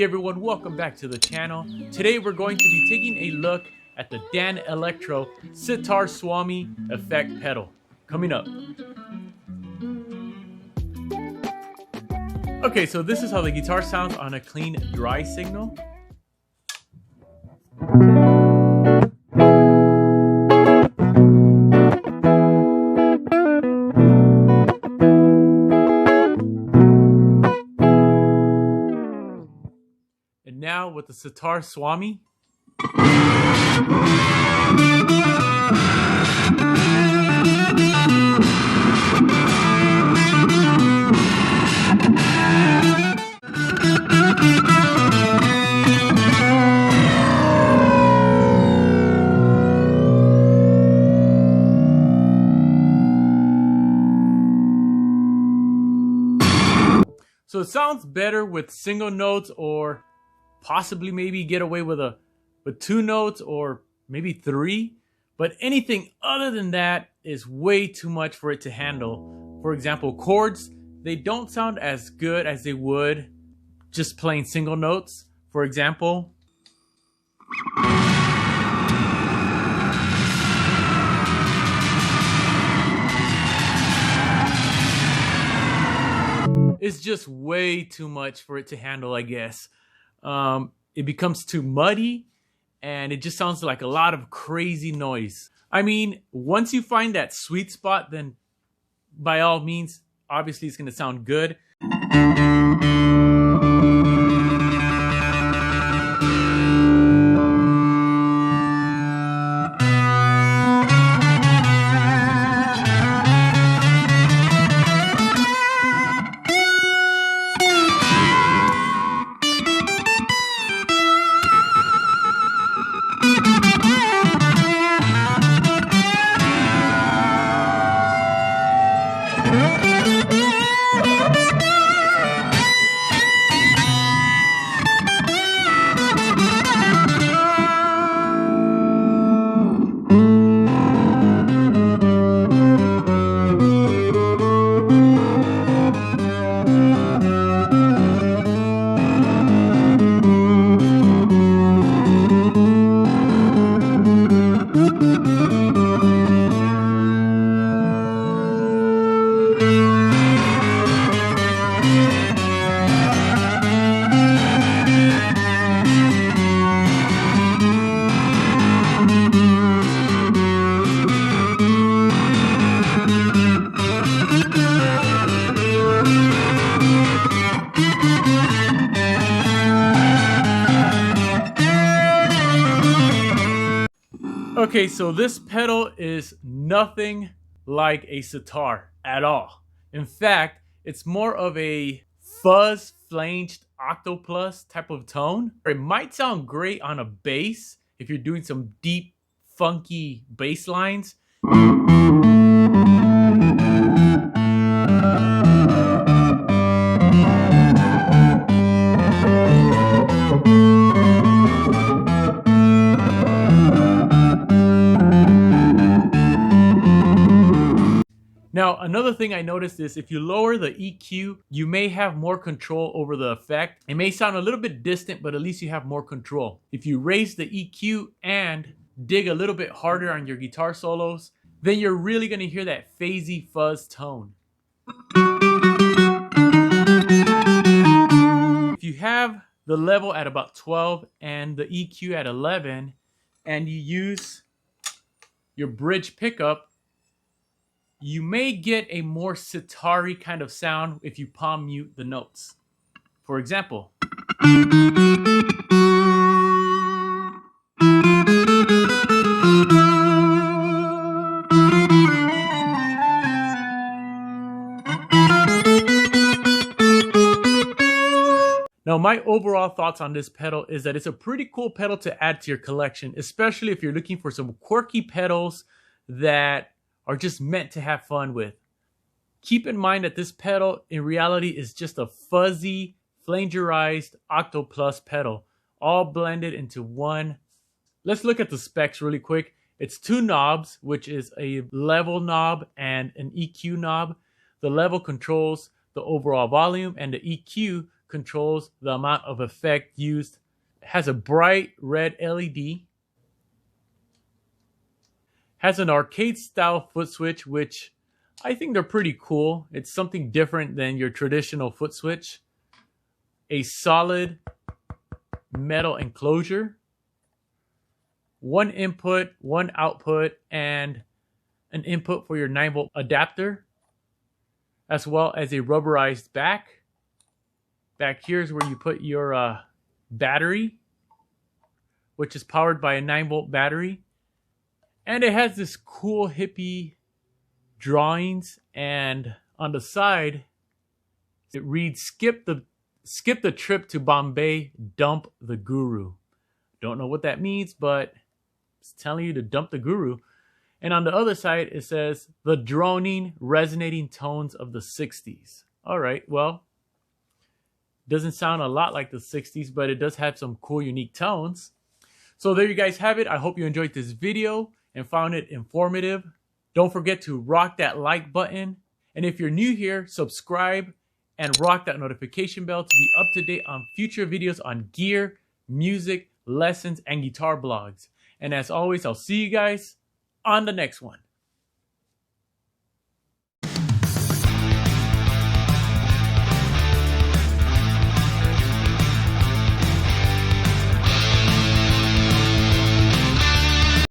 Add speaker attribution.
Speaker 1: everyone, welcome back to the channel. Today we're going to be taking a look at the Danelectro Sitar Swami effect pedal. Coming up. Okay, so this is how the guitar sounds on a clean dry signal. And now with the Sitar Swami. So it sounds better with single notes, or possibly maybe get away with two notes or maybe three, but anything other than that is way too much for it to handle. For example, chords, they don't sound as good as they would just playing single notes. For example, it's just way too much for it to handle, I guess. It becomes too muddy and it just sounds like a lot of crazy noise. I mean, once you find that sweet spot, then by all means, obviously it's going to sound good. Okay, so this pedal is nothing like a sitar at all. In fact, it's more of a fuzz flanged octoplus type of tone. It might sound great on a bass if you're doing some deep, funky bass lines. Now, another thing I noticed is if you lower the EQ, you may have more control over the effect. It may sound a little bit distant, but at least you have more control. If you raise the EQ and dig a little bit harder on your guitar solos, then you're really going to hear that phasey fuzz tone. If you have the level at about 12 and the EQ at 11, and you use your bridge pickup, you may get a more sitar-y kind of sound if you palm mute the notes. For example. Now, my overall thoughts on this pedal is that it's a pretty cool pedal to add to your collection, especially if you're looking for some quirky pedals that are just meant to have fun with. Keep in mind that this pedal in reality is just a fuzzy, flangerized octoplus pedal, all blended into one. Let's look at the specs really quick. It's two knobs, which is a level knob and an EQ knob. The level controls the overall volume and the EQ controls the amount of effect used. It has a bright red LED. Has an arcade style foot switch, which I think they're pretty cool. It's something different than your traditional foot switch. A solid metal enclosure. One input, one output, and an input for your 9-volt adapter, as well as a rubberized back. Back here is where you put your battery, which is powered by a 9-volt battery. And it has this cool hippie drawings, and on the side it reads, skip the trip to Bombay, dump the guru. Don't know what that means, but it's telling you to dump the guru. And on the other side it says the droning, resonating tones of the 60s. All right, well, doesn't sound a lot like the 60s, but it does have some cool, unique tones. So there you guys have it. I hope you enjoyed this video and found it informative. Don't forget to rock that like button. And if you're new here, subscribe and rock that notification bell to be up to date on future videos on gear, music, lessons, and guitar blogs. And as always, I'll see you guys on the next one.